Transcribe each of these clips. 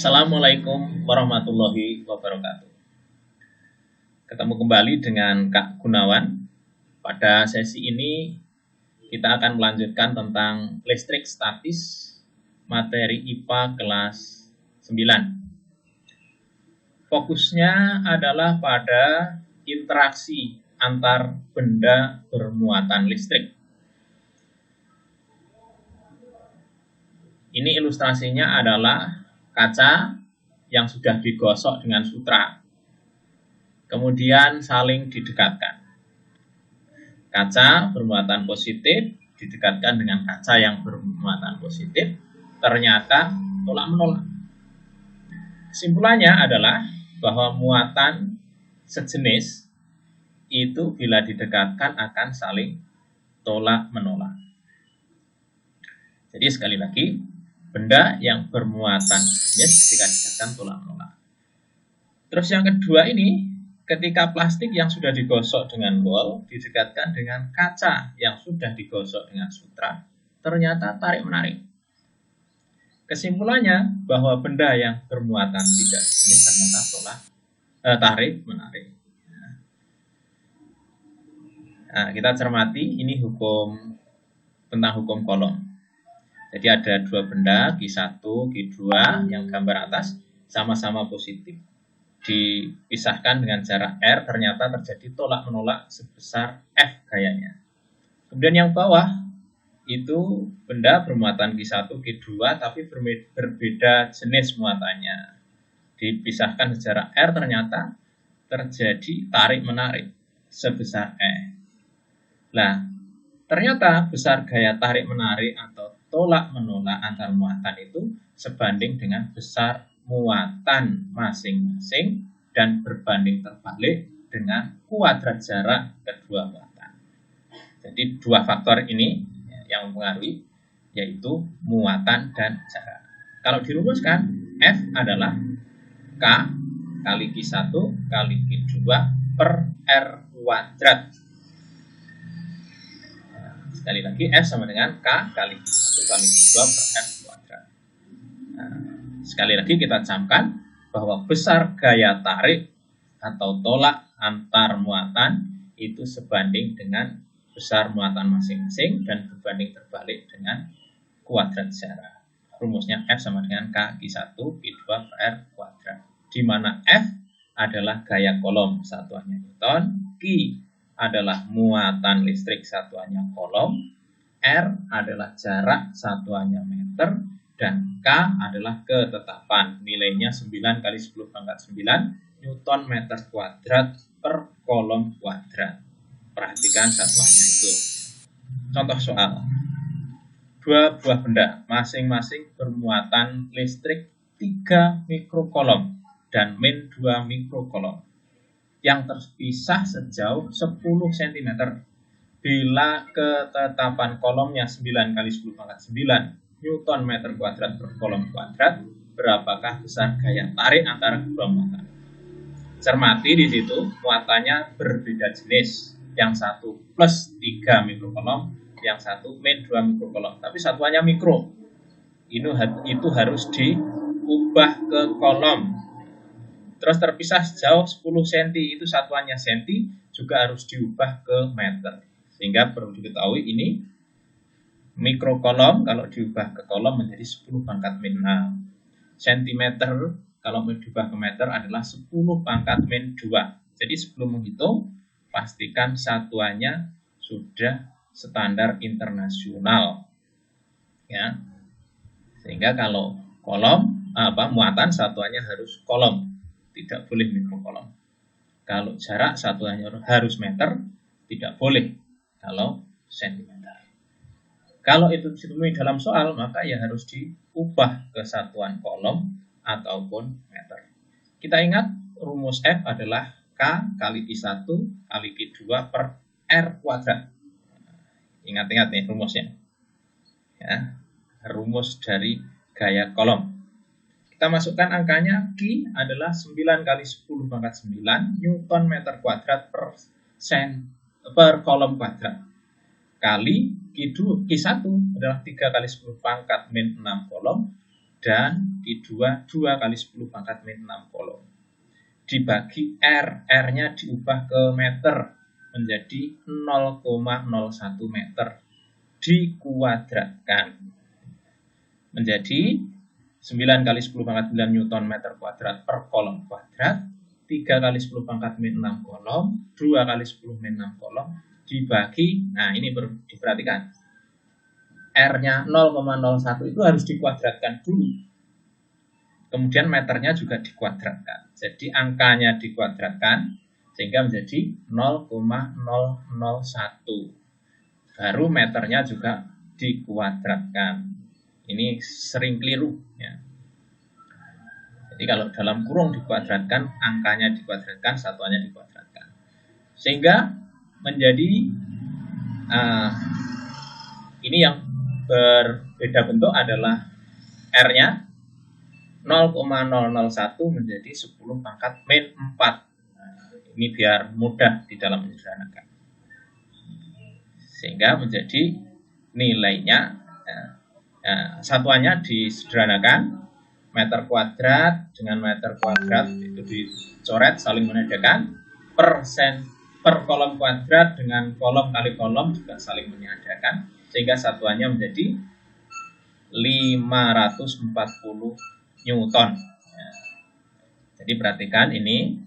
Assalamualaikum warahmatullahi wabarakatuh. Ketemu kembali dengan Kak Gunawan. Pada sesi ini kita akan melanjutkan tentang listrik statis materi IPA kelas 9. Fokusnya adalah pada interaksi antar benda bermuatan listrik. Ini ilustrasinya adalah kaca yang sudah digosok dengan sutra, kemudian saling didekatkan. Kaca bermuatan positif didekatkan dengan kaca yang bermuatan positif, ternyata tolak-menolak. Kesimpulannya adalah bahwa muatan sejenis itu bila didekatkan akan saling tolak-menolak. Jadi sekali lagi, benda yang bermuatan sejenis ketika didekatkan tolak-menolak. Terus yang kedua ini, ketika plastik yang sudah digosok dengan wol didekatkan dengan kaca yang sudah digosok dengan sutra, ternyata tarik-menarik. Kesimpulannya bahwa benda yang bermuatan tidak sejenis ternyata tarik-menarik. Nah, kita cermati ini tentang hukum Coulomb. Jadi ada dua benda, Q1, Q2 yang gambar atas sama-sama positif. Dipisahkan dengan jarak R, ternyata terjadi tolak-menolak sebesar F gayanya. Kemudian yang bawah itu benda bermuatan Q1, Q2 tapi berbeda jenis muatannya. Dipisahkan jarak R, ternyata terjadi tarik-menarik sebesar E. Nah, ternyata besar gaya tarik-menarik atau tolak-menolak antar muatan itu sebanding dengan besar muatan masing-masing dan berbanding terbalik dengan kuadrat jarak kedua muatan. Jadi dua faktor ini yang mempengaruhi, yaitu muatan dan jarak. Kalau dirumuskan, F adalah K kali Q1 kali Q2 per R kuadrat. Sekali lagi, F sama dengan K kali Q1 kali Q2 per F kuadrat. Nah, sekali lagi kita camkan bahwa besar gaya tarik atau tolak antar muatan itu sebanding dengan besar muatan masing-masing dan berbanding terbalik dengan kuadrat jarak. Rumusnya F sama dengan K Q1 Q2 per R kuadrat. Di mana F adalah gaya Coulomb satuannya Newton, Q adalah muatan listrik satuannya Coulomb, R adalah jarak satuannya meter, dan K adalah ketetapan nilainya 9 kali 10 pangkat 9 Newton meter kuadrat per Coulomb kuadrat. Perhatikan satuannya itu. Contoh soal. Dua buah benda masing-masing bermuatan listrik 3 mikrocoulomb dan min 2 mikrocoulomb yang terpisah sejauh 10 cm. Bila ketetapan Coulombnya 9 kali 10 pangkat 9 Newton meter kuadrat per Coulomb kuadrat, berapakah besar gaya tarik antara kedua muatan? Cermati di situ muatannya berbeda jenis. Yang satu plus 3 mikrocoulomb, yang satu min 2 mikrocoulomb. Tapi satuannya mikro. Itu harus diubah ke coulomb. Terus terpisah sejauh 10 cm, itu satuannya cm, juga harus diubah ke meter. Sehingga perlu diketahui ini mikrocoulomb kalau diubah ke coulomb menjadi 10 pangkat min 6. Centimeter kalau diubah ke meter adalah 10 pangkat min 2. Jadi sebelum menghitung, pastikan satuannya sudah standar internasional. Ya. Sehingga kalau muatan satuannya harus coulomb, tidak boleh mikrocoulomb. Kalau jarak satuannya harus meter, tidak boleh kalau sentimeter. Kalau itu ditemui dalam soal, maka ya harus diubah ke satuan coulomb ataupun meter. Kita ingat rumus F adalah K kali Q1 kali Q2 per R kuadrat. Ingat-ingat nih rumusnya. Ya, rumus dari gaya Coulomb. Kita masukkan angkanya, Q adalah 9 kali 10 pangkat 9 Newton meter kuadrat per Coulomb kuadrat. Kali Q1 adalah 3 kali 10 pangkat min 6 Coulomb dan Q2 2 kali 10 pangkat min 6 kolom. Dibagi R, R-nya diubah ke meter menjadi 0,01 meter. Dikuadratkan menjadi 9 kali 10 pangkat 9 Newton meter kuadrat per kolom kuadrat, 3 kali 10 pangkat min 6 kolom, 2 kali 10 min 6 kolom, dibagi, nah ini perlu diperhatikan, R-nya 0,01 itu harus dikuadratkan dulu. Kemudian meternya juga dikuadratkan. Jadi angkanya dikuadratkan sehingga menjadi 0,001. Baru meternya juga dikuadratkan. Ini sering keliru ya. Jadi kalau dalam kurung dikuadratkan, angkanya dikuadratkan, satuannya dikuadratkan. Sehingga menjadi ini yang berbeda bentuk adalah R-nya 0,001 menjadi 10 pangkat min 4. Nah, ini biar mudah di dalam menyederhanakan. Sehingga menjadi nilainya, satuannya disederhanakan, meter kuadrat dengan meter kuadrat itu dicoret saling meniadakan, per kolom kuadrat dengan kolom kali kolom juga saling meniadakan, sehingga satuannya menjadi 540 Newton. Jadi perhatikan ini.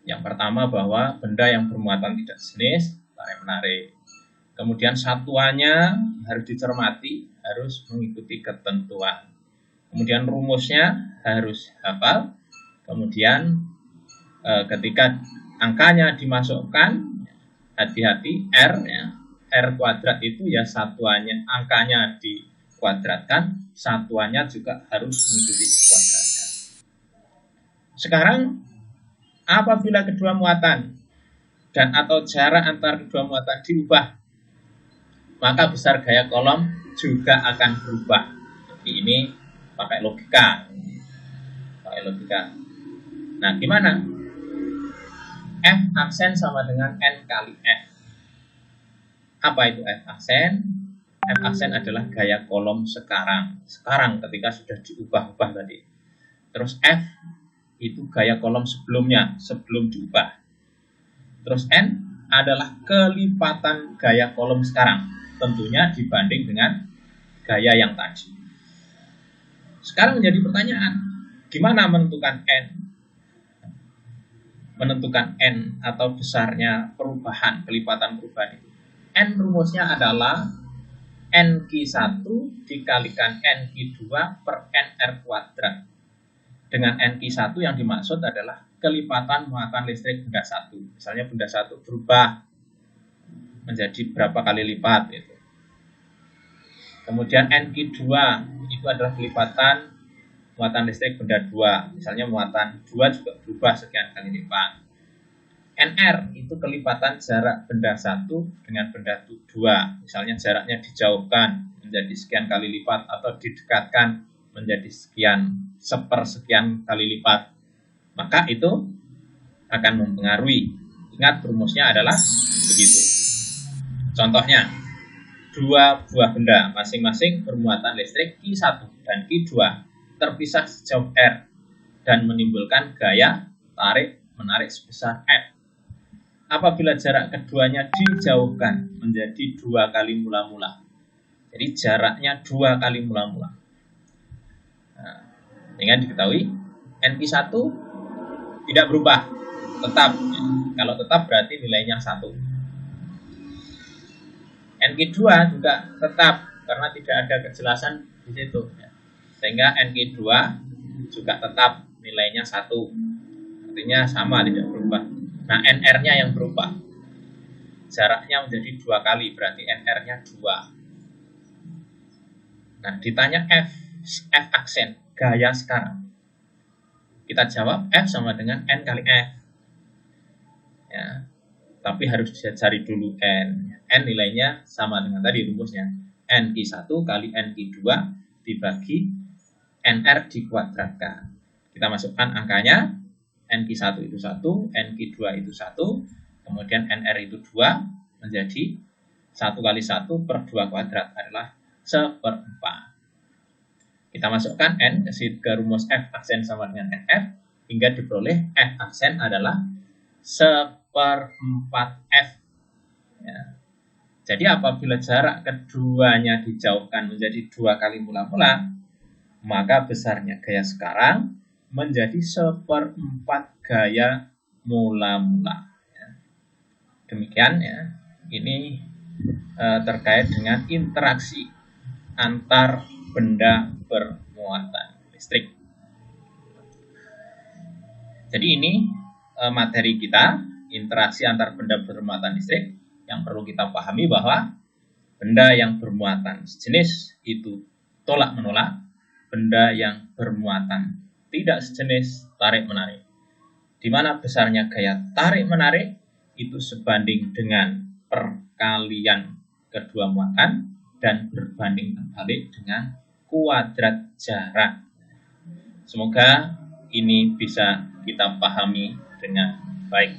Yang pertama bahwa benda yang bermuatan tidak jenis, tarik-menarik. Kemudian satuannya harus dicermati, harus mengikuti ketentuan. Kemudian rumusnya harus hafal. Kemudian ketika angkanya dimasukkan, hati-hati R ya. R kuadrat itu ya satuannya, angkanya dikuadratkan, satuannya juga harus mengikuti dikuadratkan. Sekarang apabila kedua muatan dan atau jarak antar kedua muatan diubah, maka besar gaya kolom juga akan berubah. Jadi ini pakai logika. Nah, gimana? F aksen sama dengan N kali F. Apa itu F aksen? F aksen adalah gaya kolom sekarang. Sekarang ketika sudah diubah-ubah tadi. Terus F itu gaya kolom sebelumnya, sebelum diubah. Terus N adalah kelipatan gaya kolom sekarang. Tentunya dibanding dengan gaya yang tadi. Sekarang menjadi pertanyaan, gimana menentukan N? Menentukan N atau besarnya perubahan, kelipatan perubahan itu. N rumusnya adalah NQ1 dikalikan NQ2 per NR kuadrat. Dengan NQ1 yang dimaksud adalah kelipatan muatan listrik benda 1. Misalnya benda 1 berubah menjadi berapa kali lipat gitu. Kemudian NQ2 itu adalah kelipatan muatan listrik benda 2. Misalnya muatan 2 juga berubah sekian kali lipat. NR itu kelipatan jarak benda 1 dengan benda 2. Misalnya jaraknya dijauhkan menjadi sekian kali lipat atau didekatkan menjadi sepersekian kali lipat. Maka itu akan mempengaruhi. Ingat rumusnya adalah begitu. Contohnya, dua buah benda masing-masing bermuatan listrik Q1 dan Q2 terpisah sejauh R dan menimbulkan gaya tarik-menarik sebesar F. Apabila jarak keduanya dijauhkan menjadi 2 kali mula-mula. Jadi jaraknya 2 kali mula-mula. Nah, dengan diketahui NQ1 tidak berubah, tetap. Kalau tetap berarti nilainya 1. NQ2 juga tetap karena tidak ada kejelasan di situ. Sehingga NQ2 juga tetap nilainya 1. Artinya sama, tidak berubah. Nah, NR-nya yang berubah. Jaraknya menjadi 2 kali, berarti NR-nya 2. Nah, ditanya F aksen, gaya sekarang. Kita jawab F sama dengan N kali F. Ya, tapi harus dicari dulu N. N nilainya sama dengan tadi rumusnya. NQ1 kali NQ2 dibagi NR dikuadratkan. Kita masukkan angkanya. NQ1 itu 1, NQ2 itu 1, kemudian NR itu 2, menjadi 1 kali 1 per 2 kuadrat adalah 1/4. Kita masukkan N ke rumus F aksen sama dengan NF, hingga diperoleh F aksen adalah 1/4F. Ya. Jadi apabila jarak keduanya dijauhkan menjadi 2 kali mula-mula, maka besarnya gaya sekarang menjadi 1/4 gaya mula-mula. Ya. Demikian ya, ini terkait dengan interaksi antar benda bermuatan listrik. Jadi ini materi kita, interaksi antar benda bermuatan listrik, yang perlu kita pahami bahwa benda yang bermuatan sejenis itu tolak menolak, benda yang bermuatan tidak sejenis tarik menarik, di mana besarnya gaya tarik menarik itu sebanding dengan perkalian kedua muatan dan berbanding terbalik dengan kuadrat jarak. Semoga ini bisa kita pahami dengan baik.